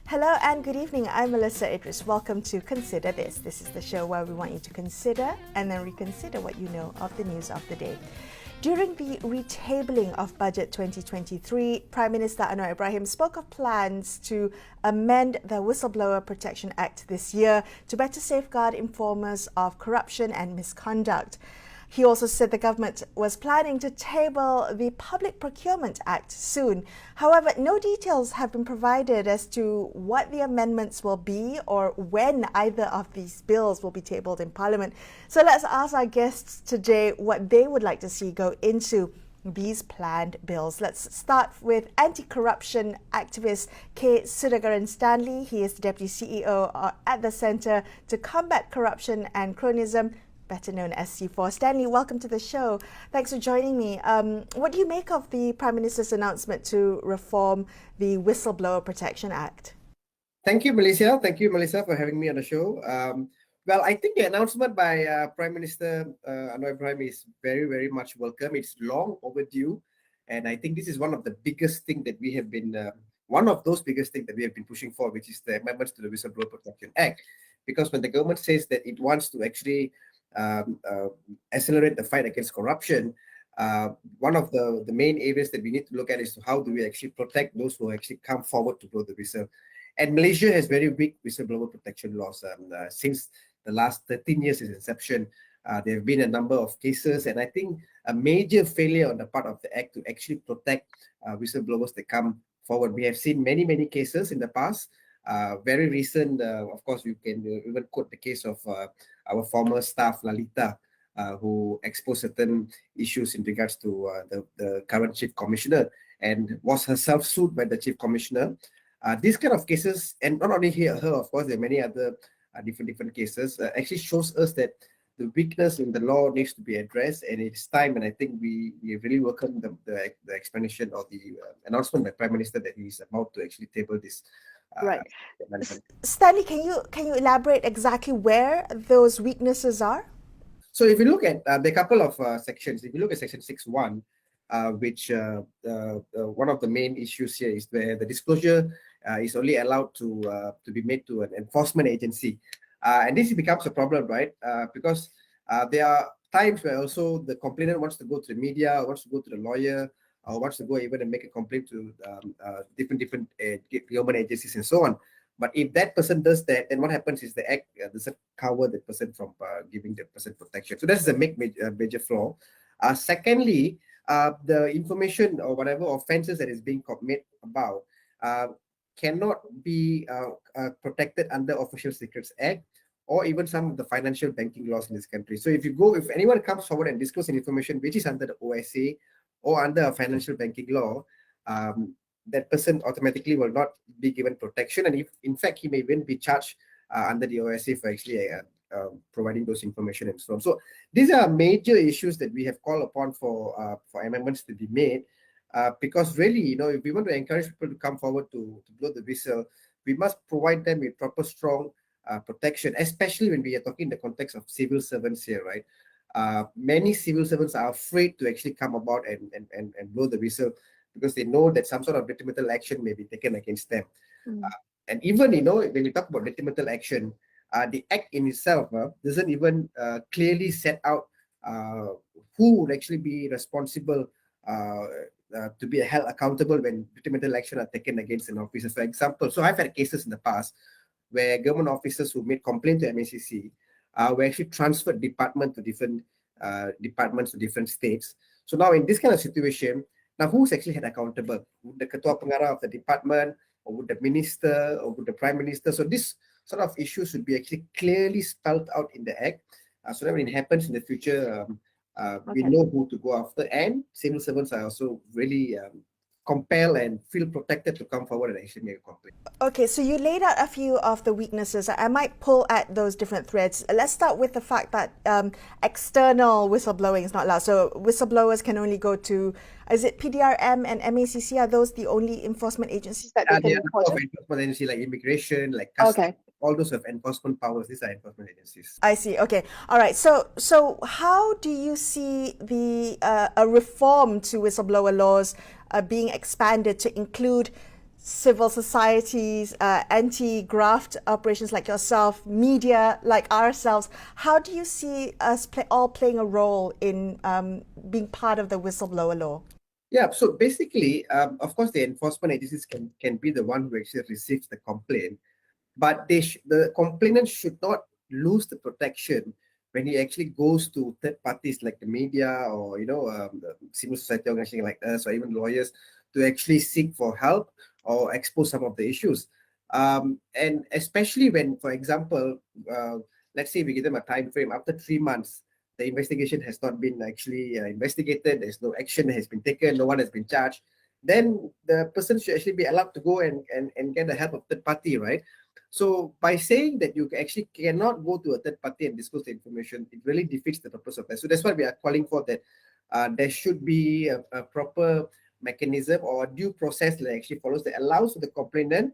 Hello and good evening. I'm Melissa Idris. Welcome to Consider This. This is the show where we want you to consider and then reconsider what you know of the news of the day. During the retabling of Budget 2023, Prime Minister Anwar Ibrahim spoke of plans to amend the Whistleblower Protection Act this year to better safeguard informers of corruption and misconduct. He also said the government was planning to table the Public Procurement Act soon. However, no details have been provided as to what the amendments will be or when either of these bills will be tabled in Parliament. So let's ask our guests today what they would like to see go into these planned bills. Let's start with anti-corruption activist K. Sudagaran Stanley. He is the Deputy CEO at the Centre to Combat Corruption and Cronyism, better known as C4. Stanley, welcome to the show. Thanks for joining me. What do you make of the Prime Minister's announcement to reform the Whistleblower Protection Act? Thank you, Melissa. Thank you, Melissa, for having me on the show. Well, I think the announcement by Prime Minister Anwar Ibrahim is very, very much welcome. It's long overdue. And I think this is one of the biggest things that we have been, pushing for, which is the amendments to the Whistleblower Protection Act. Because when the government says that it wants to actually accelerate the fight against corruption, one of the main areas that we need to look at is how do we actually protect those who actually come forward to blow the whistle. And Malaysia has very weak whistleblower protection laws. Since the last 13 years of inception, there have been a number of cases, and I think a major failure on the part of the Act to actually protect whistleblowers that come forward. We have seen many, many cases in the past. Very recent, of course, you can even quote the case of our former staff, Lalita, who exposed certain issues in regards to the current chief commissioner and was herself sued by the chief commissioner. These kind of cases, and not only her, of course, there are many other different cases, actually shows us that the weakness in the law needs to be addressed, and it's time. And I think we really welcome the explanation or the announcement by Prime Minister that he is about to actually table this. Right. Stanley, can you elaborate exactly where those weaknesses are? So if you look at the couple of sections, if you look at section 6.1, which one of the main issues here is where the disclosure is only allowed to be made to an enforcement agency. And this becomes a problem, right? Because there are times where also the complainant wants to go to the media, wants to go to the lawyer, or wants to go even and make a complaint to different government agencies and so on. But if that person does that, then what happens is the Act doesn't cover the person from giving the person protection. So that's a major flaw. Secondly, the information or whatever offences that is being made about cannot be protected under Official Secrets Act or even some of the financial banking laws in this country. So if anyone comes forward and discloses information which is under the OSA or under a financial banking law, that person automatically will not be given protection. And if, in fact, he may even be charged under the OSA for actually providing those information and so on. So these are major issues that we have called upon for amendments to be made. Because really, if we want to encourage people to come forward to blow the whistle, we must provide them with proper, strong protection, especially when we are talking in the context of civil servants here, right? Many civil servants are afraid to actually come about and blow the whistle because they know that some sort of detrimental action may be taken against them. And even, when we talk about detrimental action, the Act in itself doesn't even clearly set out who would actually be responsible to be held accountable when detrimental action are taken against an officer. For example, so I've had cases in the past where government officers who made complaint to MACC were actually transferred departments to different states. So now in this kind of situation, now who's actually held accountable? Would the Ketua Pengarah of the department, or would the minister, or would the Prime Minister? So this sort of issues should be actually clearly spelled out in the Act, so that when it happens in the future, we know who to go after, and civil servants are also really compelled and feel protected to come forward and actually make a complaint. Okay, so you laid out a few of the weaknesses. I might pull at those different threads. Let's start with the fact that external whistleblowing is not allowed. So whistleblowers can only go to, is it PDRM and MACC? Are those the only enforcement agencies that they can report? Enforcement agencies like immigration, like customs, all those have enforcement powers. These are enforcement agencies. I see. Okay. All right. So how do you see a reform to whistleblower laws being expanded to include civil societies, anti-graft operations like yourself, media like ourselves. How do you see us all playing a role in being part of the whistleblower law? Yeah, so basically, of course, the enforcement agencies can be the one who actually receives the complaint, but the complainant should not lose the protection when he actually goes to third parties like the media or the civil society organization like us or even lawyers to actually seek for help or expose some of the issues. And especially when, for example, let's say we give them a time frame after 3 months, the investigation has not been actually investigated, there's no action that has been taken, no one has been charged, then the person should actually be allowed to go and get the help of third party, right? So by saying that you actually cannot go to a third party and disclose the information, it really defeats the purpose of that. So that's why we are calling for that there should be a proper mechanism or a due process that actually follows that allows the complainant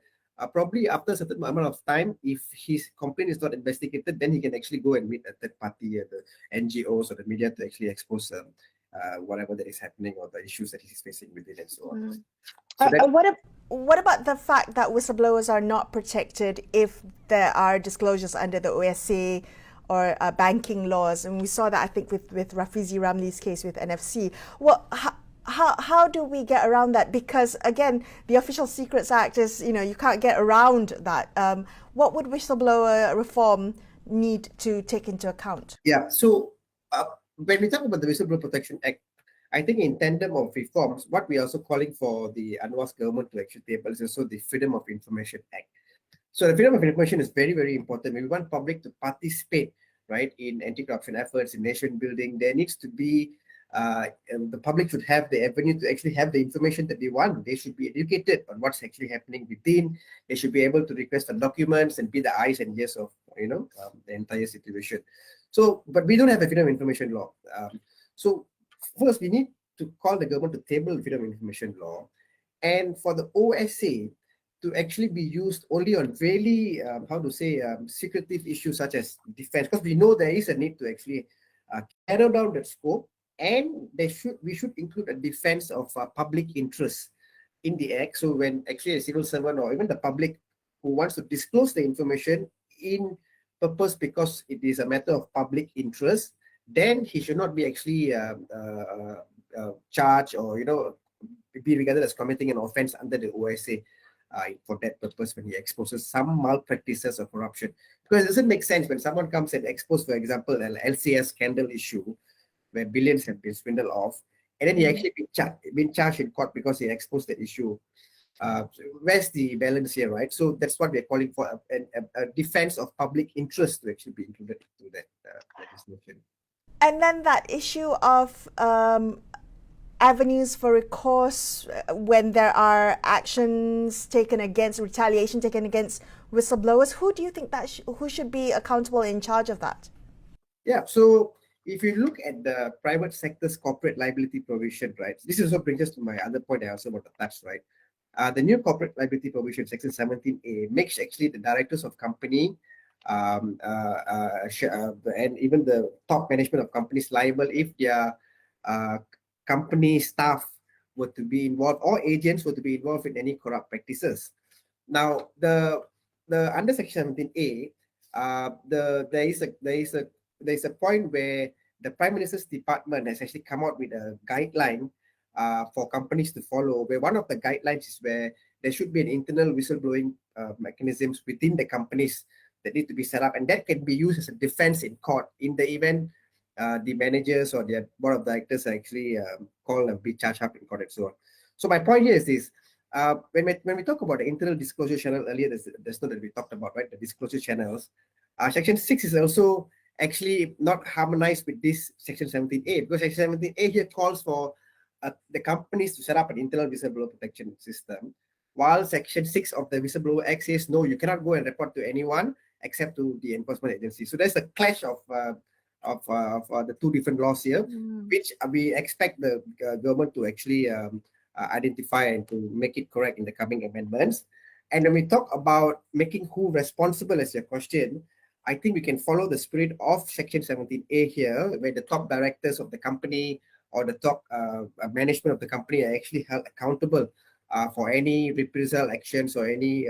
probably after a certain amount of time, if his complaint is not investigated, then he can actually go and meet a third party, the NGOs or the media to actually expose whatever that is happening or the issues that he's facing with it and so on. So What about the fact that whistleblowers are not protected if there are disclosures under the OSA or banking laws? And we saw that, I think, with Rafizi Ramli's case with NFC. How do we get around that? Because, again, the Official Secrets Act is, you can't get around that. What would whistleblower reform need to take into account? Yeah, so when we talk about the Whistleblower Protection Act, I think in tandem of reforms, what we are also calling for the Anwar's government to actually table is also the Freedom of Information Act. So the freedom of information is very, very important. We want public to participate, right, in anti-corruption efforts, in nation building. There needs to be, the public should have the avenue to actually have the information that they want. They should be educated on what's actually happening within. They should be able to request for documents and be the eyes and ears of, the entire situation. So, but we don't have a freedom of information law. So first, we need to call the government to table the freedom of information law, and for the OSA to actually be used only on really, secretive issues such as defense, because we know there is a need to actually narrow down that scope, and we should include a defense of public interest in the act. So when actually a civil servant or even the public who wants to disclose the information in purpose because it is a matter of public interest, then he should not be actually charged or be regarded as committing an offense under the OSA for that purpose when he exposes some malpractices or corruption. Because it doesn't make sense when someone comes and exposes, for example, an LCS scandal issue where billions have been swindled off, and then he actually been charged in court because he exposed the issue. Where's the balance here, right? So that's what we're calling for, a defense of public interest to actually be included to that legislation. And then that issue of avenues for recourse when there are actions taken against, retaliation taken against whistleblowers. Who do you think that who should be accountable in charge of that? Yeah, so if you look at the private sector's corporate liability provision, right, this also brings us to my other point I also want to touch, right? The new corporate liability provision, section 17A, makes actually the directors of company and even the top management of companies liable if their company staff were to be involved or agents were to be involved in any corrupt practices. Now, the under section 17A, there is a point where the Prime Minister's department has actually come out with a guideline for companies to follow, where one of the guidelines is where there should be an internal whistleblowing mechanisms within the companies that need to be set up, and that can be used as a defense in court in the event the managers or their board of directors are actually called and be charged up in court and so on. So my point here is this: when we talk about the internal disclosure channel earlier, there's note that we talked about, right? The disclosure channels. Section 6 is also actually not harmonized with this section 17A, because section 17A here calls for the companies to set up an internal whistleblower protection system, while section 6 of the Whistleblower Act says no, you cannot go and report to anyone except to the enforcement agency. So there's a clash of the two different laws here, which we expect the government to actually identify and to make it correct in the coming amendments. And when we talk about making who responsible as your question, I think we can follow the spirit of section 17A here, where the top directors of the company or the top management of the company are actually held accountable for any reprisal actions or any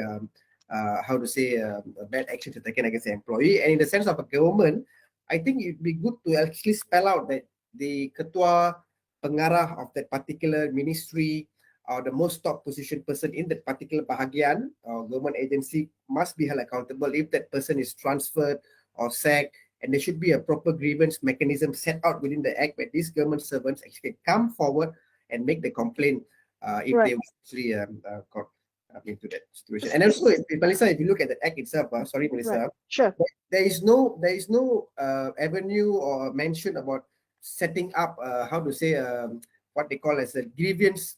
bad actions taken against the employee. And in the sense of a government, I think it'd be good to actually spell out that the ketua pengarah of that particular ministry or the most top position person in that particular bahagian or government agency must be held accountable if that person is transferred or sacked. And there should be a proper grievance mechanism set out within the act where these government servants actually come forward and make the complaint if they actually got into that situation. And also, Melissa, if you look at the act itself, sorry, Melissa, sure, there is no avenue or mention about setting up what they call as a grievance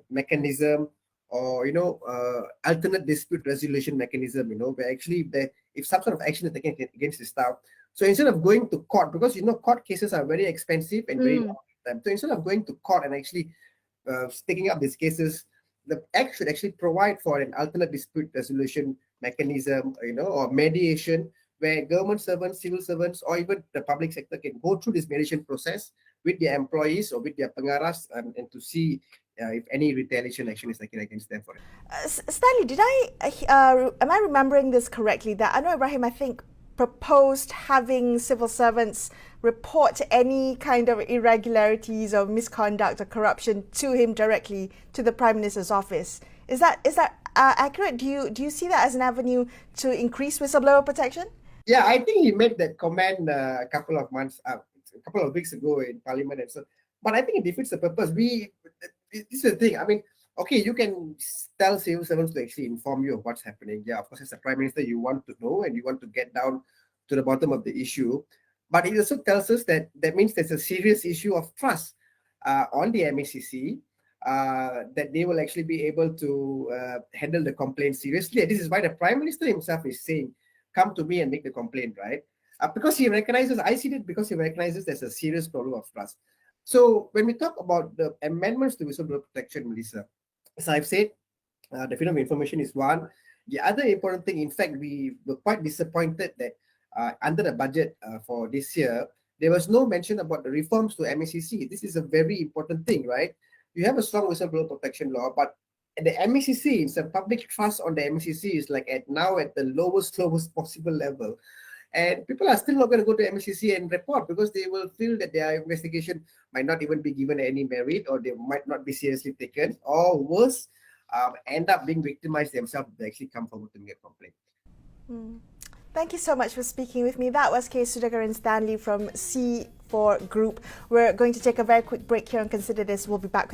mechanism or alternate dispute resolution mechanism, where actually if some sort of action is taken against the staff, so instead of going to court, because court cases are very expensive and very long time, so instead of going to court and actually taking up these cases, the act should actually provide for an alternate dispute resolution mechanism, or mediation, where government servants, civil servants, or even the public sector can go through this mediation process with their employees or with their pengaras and to see if any retaliation action is taken against them for it. Stanley, am I remembering this correctly, that Anwar Ibrahim, I think, proposed having civil servants report any kind of irregularities or misconduct or corruption to him directly, to the Prime Minister's office? Is that accurate? Do you see that as an avenue to increase whistleblower protection? Yeah, I think he made that comment a couple of weeks ago in Parliament, and so. But I think it defeats the purpose. This is the thing. I mean, okay, you can tell civil servants to actually inform you of what's happening. Yeah, of course, as a Prime Minister, you want to know and you want to get down to the bottom of the issue. But it also tells us that means there's a serious issue of trust on the MECC, that they will actually be able to handle the complaint seriously. And this is why the Prime Minister himself is saying, come to me and make the complaint, right? Because he recognizes, I see it because he recognizes there's a serious problem of trust. So when we talk about the amendments to whistleblower protection, Melissa, as I've said, the freedom of information is one. The other important thing, in fact, we were quite disappointed that under the budget for this year, there was no mention about the reforms to MECC. This is a very important thing, right? You have a strong whistleblower protection law, but the MECC, it's a public trust on the MECC is like at the lowest possible level. And people are still not going to go to MECC and report because they will feel that their investigation might not even be given any merit, or they might not be seriously taken, or worse, end up being victimized themselves if they actually come forward to make a complaint. Thank you so much for speaking with me. That was K. Sudhakaran Stanley from C4 Group. We're going to take a very quick break here and consider this. We'll be back with